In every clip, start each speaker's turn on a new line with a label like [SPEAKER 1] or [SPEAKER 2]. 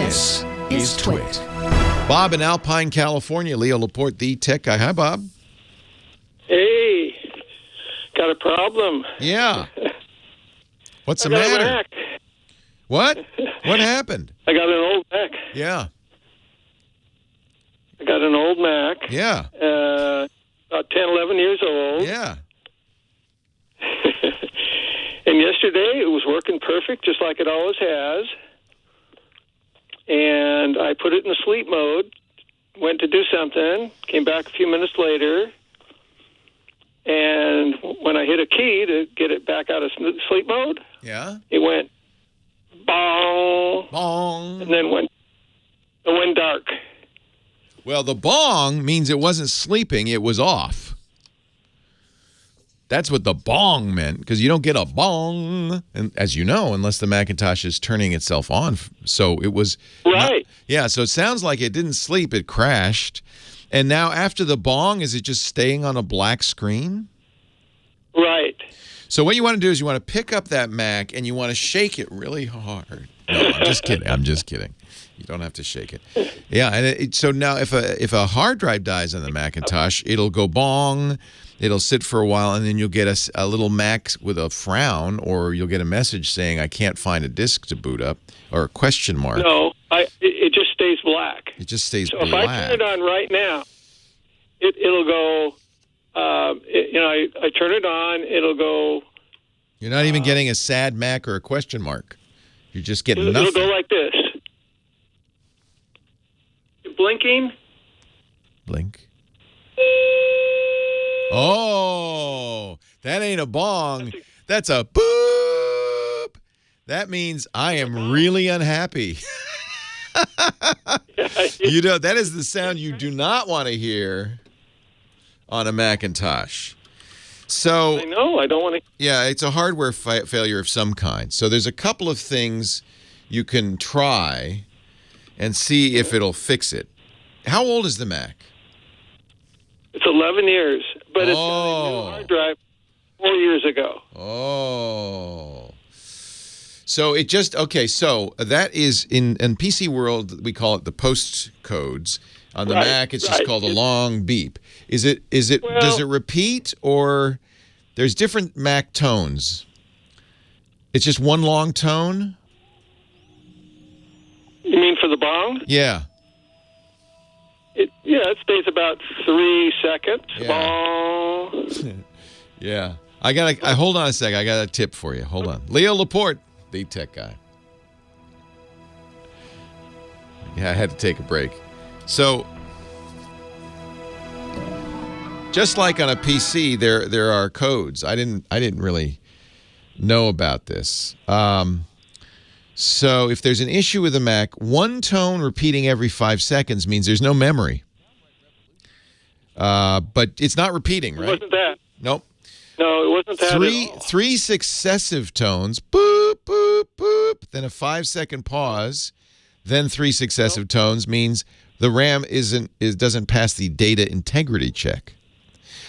[SPEAKER 1] This is TWiT. Bob in Alpine, California. Leo Laporte, the tech guy. Hi, Bob.
[SPEAKER 2] Hey, got a problem.
[SPEAKER 1] Yeah. What's the
[SPEAKER 2] I got
[SPEAKER 1] matter?
[SPEAKER 2] a Mac.
[SPEAKER 1] What? What happened?
[SPEAKER 2] I got an old Mac.
[SPEAKER 1] Yeah.
[SPEAKER 2] I got an old Mac.
[SPEAKER 1] Yeah.
[SPEAKER 2] About 10, 11 years old.
[SPEAKER 1] Yeah.
[SPEAKER 2] And yesterday it was working perfect, just like it always has. And I put it in sleep mode, went to do something, came back a few minutes later, and when I hit a key to get it back out of sleep mode,
[SPEAKER 1] Yeah.
[SPEAKER 2] it went bong,
[SPEAKER 1] Bong.
[SPEAKER 2] and then it went dark.
[SPEAKER 1] Well, the bong means it wasn't sleeping, it was off. That's what the bong meant, because you don't get a bong, and as you know, unless the Macintosh is turning itself on. So it was
[SPEAKER 2] Right.
[SPEAKER 1] Yeah, so it sounds like it didn't sleep, it crashed. And now after the bong, is it just staying on a black screen?
[SPEAKER 2] Right.
[SPEAKER 1] So what you want to do is you want to pick up that Mac and you want to shake it really hard. No, I'm just kidding. I'm just kidding. You don't have to shake it. Yeah, and so now if a hard drive dies on the Macintosh, it'll go bong, it'll sit for a while, and then you'll get a little Mac with a frown, or you'll get a message saying, I can't find a disk to boot up, or a question mark.
[SPEAKER 2] No, it just stays black.
[SPEAKER 1] It just stays
[SPEAKER 2] So
[SPEAKER 1] black.
[SPEAKER 2] if I turn it on right now, it'll go, I turn it on, it'll go.
[SPEAKER 1] You're not even getting a sad Mac or a question mark. You're just getting nothing.
[SPEAKER 2] It'll go like this. Blinking.
[SPEAKER 1] Blink. Oh, that ain't a bong. That's a boop. That means I am really unhappy. You know, that is the sound you do not want to hear on a Macintosh. So
[SPEAKER 2] I know, I don't want to.
[SPEAKER 1] yeah, it's a hardware failure of some kind. So there's a couple of things you can try and see if it'll fix it. How old is the Mac?
[SPEAKER 2] It's 11 years, but it's got a new hard drive 4 years ago.
[SPEAKER 1] Oh. So it just, okay, so that is, in PC world, we call it the post codes. On the
[SPEAKER 2] Right,
[SPEAKER 1] Mac, it's just
[SPEAKER 2] right.
[SPEAKER 1] called a long beep. Does it repeat, or there's different Mac tones? It's just one long tone?
[SPEAKER 2] You mean for the bong?
[SPEAKER 1] Yeah.
[SPEAKER 2] It stays about 3 seconds.
[SPEAKER 1] Yeah.
[SPEAKER 2] Bong.
[SPEAKER 1] Yeah. Hold on a second. I got a tip for you. Hold on. Leo Laporte, the tech guy. Yeah, I had to take a break. So, just like on a PC, there are codes. I didn't really know about this. So if there's an issue with a Mac, one tone repeating every 5 seconds means there's no memory. But it's not repeating, right?
[SPEAKER 2] It wasn't that.
[SPEAKER 1] Nope.
[SPEAKER 2] No, it wasn't that at all.
[SPEAKER 1] Three successive tones, boop, boop, boop, then a 5-second pause, then 3 successive tones means the RAM doesn't pass the data integrity check.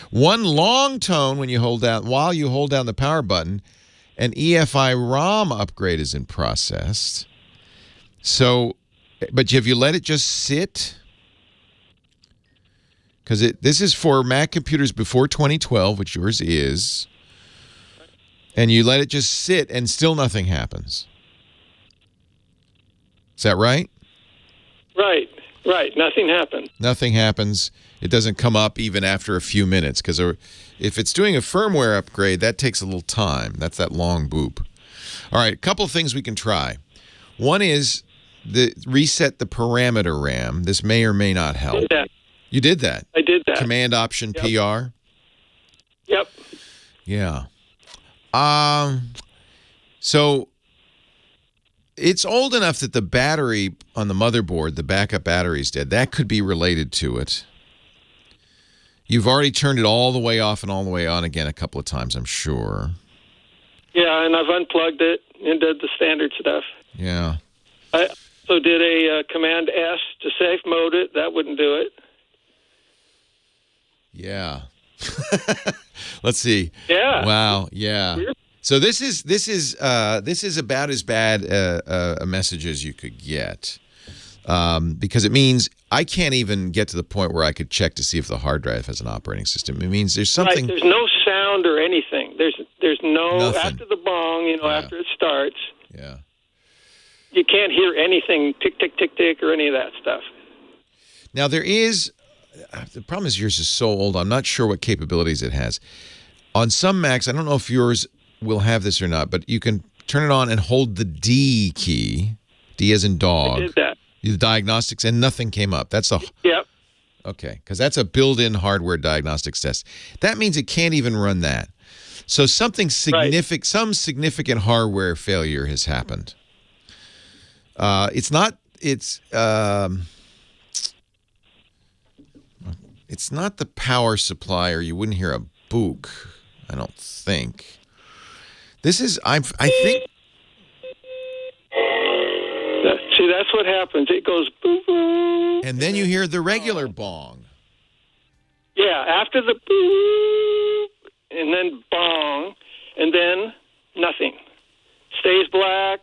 [SPEAKER 1] One long tone while you hold down the power button, an EFI ROM upgrade is in process. So, but have you let it just sit? Because this is for Mac computers before 2012, which yours is, and you let it just sit and still nothing happens. Is that right?
[SPEAKER 2] Right. Nothing happened.
[SPEAKER 1] Nothing happens. It doesn't come up even after a few minutes, because if it's doing a firmware upgrade, that takes a little time. That's that long boop. All right, a couple of things we can try. One is reset the parameter RAM. This may or may not help.
[SPEAKER 2] Did that.
[SPEAKER 1] You did that?
[SPEAKER 2] I did that.
[SPEAKER 1] Command Option
[SPEAKER 2] Yep.
[SPEAKER 1] PR?
[SPEAKER 2] Yep.
[SPEAKER 1] Yeah. So it's old enough that the battery on the motherboard, the backup battery is dead. That could be related to it. You've already turned it all the way off and all the way on again a couple of times, I'm sure.
[SPEAKER 2] Yeah, and I've unplugged it and did the standard stuff.
[SPEAKER 1] Yeah.
[SPEAKER 2] I also did a Command S to safe mode it. That wouldn't do it.
[SPEAKER 1] Yeah. Let's see.
[SPEAKER 2] Yeah.
[SPEAKER 1] Wow. Yeah. So this is about as bad a message as you could get, because it means I can't even get to the point where I could check to see if the hard drive has an operating system. It means there's something.
[SPEAKER 2] Right, there's no sound or anything. There's no
[SPEAKER 1] Nothing.
[SPEAKER 2] after the bong, after it starts.
[SPEAKER 1] Yeah.
[SPEAKER 2] You can't hear anything tick tick tick tick or any of that stuff.
[SPEAKER 1] Now there is. The problem is yours is so old. I'm not sure what capabilities it has. On some Macs, I don't know if yours will have this or not, but you can turn it on and hold the D key, D as in dog.
[SPEAKER 2] I did that.
[SPEAKER 1] The diagnostics, and nothing came up. That's a
[SPEAKER 2] Yep.
[SPEAKER 1] okay, because that's a built-in hardware diagnostics test. That means it can't even run that. So something significant, some significant hardware failure has happened. It's not. It's not the power supply, or you wouldn't hear a book. I don't think. This is. I think.
[SPEAKER 2] See, that's what happens. It goes boo boo.
[SPEAKER 1] And then you hear the regular bong.
[SPEAKER 2] Yeah, after the boo, and then bong, and then nothing. Stays black.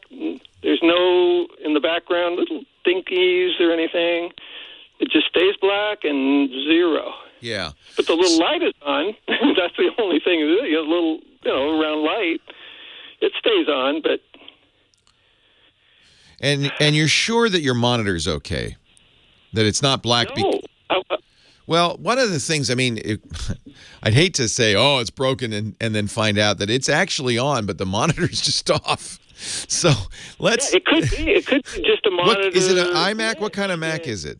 [SPEAKER 2] There's no, in the background, little dinkies or anything. It just stays black and zero.
[SPEAKER 1] Yeah.
[SPEAKER 2] But the little light is on. That's the only thing. A little, round light. It stays on, but...
[SPEAKER 1] And you're sure that your monitor's okay? That it's not black?
[SPEAKER 2] No.
[SPEAKER 1] Well, one of the things, I mean, I'd hate to say, oh, it's broken, and then find out that it's actually on, but the monitor's just off. So let's...
[SPEAKER 2] Yeah, it could be. It could be just a monitor.
[SPEAKER 1] Is it an iMac? What kind of Mac is it?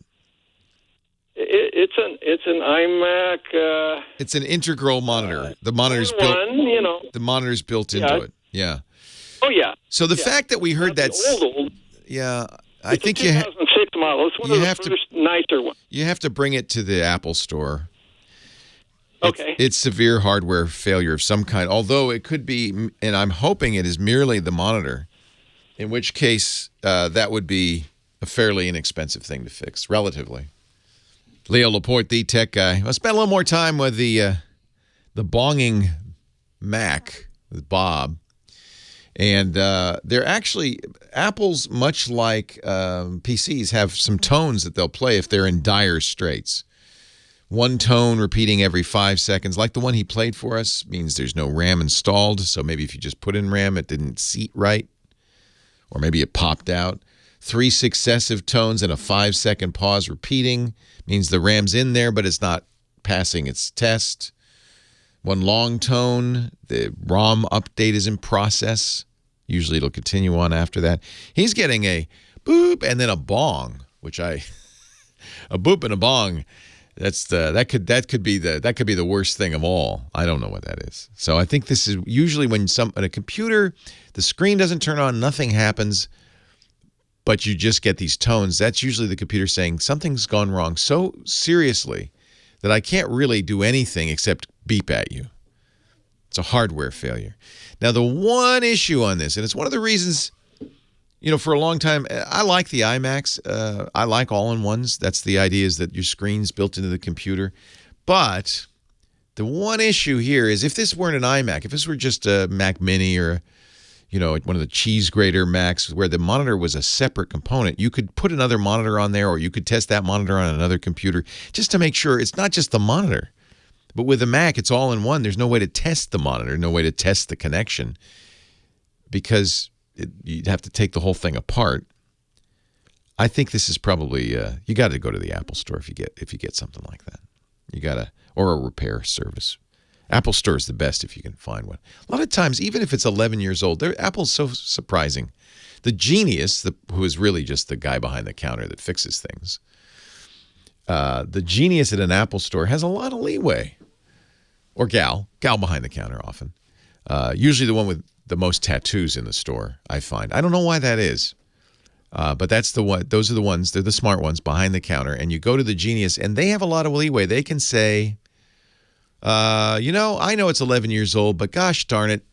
[SPEAKER 2] It's an iMac.
[SPEAKER 1] It's an integral monitor. The monitor's built. The monitor's built into it. Yeah.
[SPEAKER 2] Oh yeah.
[SPEAKER 1] So the fact that we heard that.
[SPEAKER 2] Old.
[SPEAKER 1] Yeah, I
[SPEAKER 2] It's
[SPEAKER 1] think
[SPEAKER 2] a 2006 model. It's one of the first nicer ones.
[SPEAKER 1] You have to bring it to the Apple Store.
[SPEAKER 2] Okay.
[SPEAKER 1] It's severe hardware failure of some kind. Although it could be, and I'm hoping it is merely the monitor. In which case, that would be a fairly inexpensive thing to fix, relatively. Leo Laporte, the tech guy. I'll spend a little more time with the bonging Mac with Bob. And they're actually, Apple's, much like PCs, have some tones that they'll play if they're in dire straits. One tone repeating every 5 seconds, like the one he played for us, means there's no RAM installed. So maybe if you just put in RAM, it didn't seat right. Or maybe it popped out. 3 successive tones and a 5-second pause repeating means the RAM's in there, but it's not passing its test. One long tone, the ROM update is in process. Usually it'll continue on after that. He's getting a boop and then a bong, which a boop and a bong. That could be the worst thing of all. I don't know what that is. So I think this is usually when on a computer, the screen doesn't turn on, nothing happens, but you just get these tones. That's usually the computer saying something's gone wrong so seriously that I can't really do anything except beep at you. It's a hardware failure. Now, the one issue on this, and it's one of the reasons, for a long time, I like the iMacs. I like all-in-ones. That's the idea, is that your screen's built into the computer. But the one issue here is if this weren't an iMac, if this were just a Mac Mini or, one of the cheese grater Macs where the monitor was a separate component, you could put another monitor on there, or you could test that monitor on another computer just to make sure it's not just the monitor. But with a Mac, it's all in one. There's no way to test the monitor, no way to test the connection, because you'd have to take the whole thing apart. I think this is probably you got to go to the Apple Store if you get something like that. You got to, or a repair service. Apple Store is the best if you can find one. A lot of times, even if it's 11 years old, Apple's so surprising. The genius, who is really just the guy behind the counter that fixes things, the genius at an Apple Store has a lot of leeway. Or gal behind the counter often. Usually the one with the most tattoos in the store, I find. I don't know why that is. But that's the one. Those are the ones. They're the smart ones behind the counter. And you go to the genius, and they have a lot of leeway. They can say, I know it's 11 years old, but gosh darn it,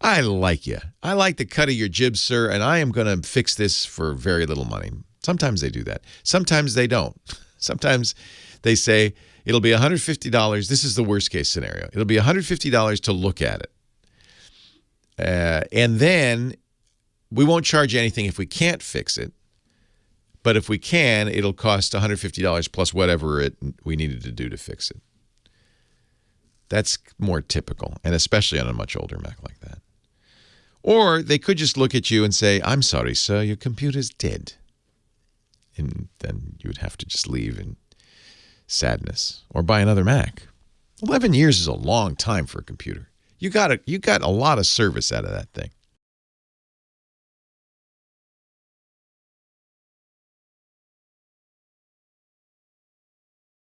[SPEAKER 1] I like you. I like the cut of your jib, sir, and I am going to fix this for very little money. Sometimes they do that. Sometimes they don't. Sometimes they say, it'll be $150. This is the worst case scenario. It'll be $150 to look at it. And then we won't charge you anything if we can't fix it. But if we can, it'll cost $150 plus whatever we needed to do to fix it. That's more typical, and especially on a much older Mac like that. Or they could just look at you and say, I'm sorry, sir, your computer's dead. And then you would have to just leave in sadness or buy another Mac. 11 years is a long time for a computer. You got a lot of service out of that thing.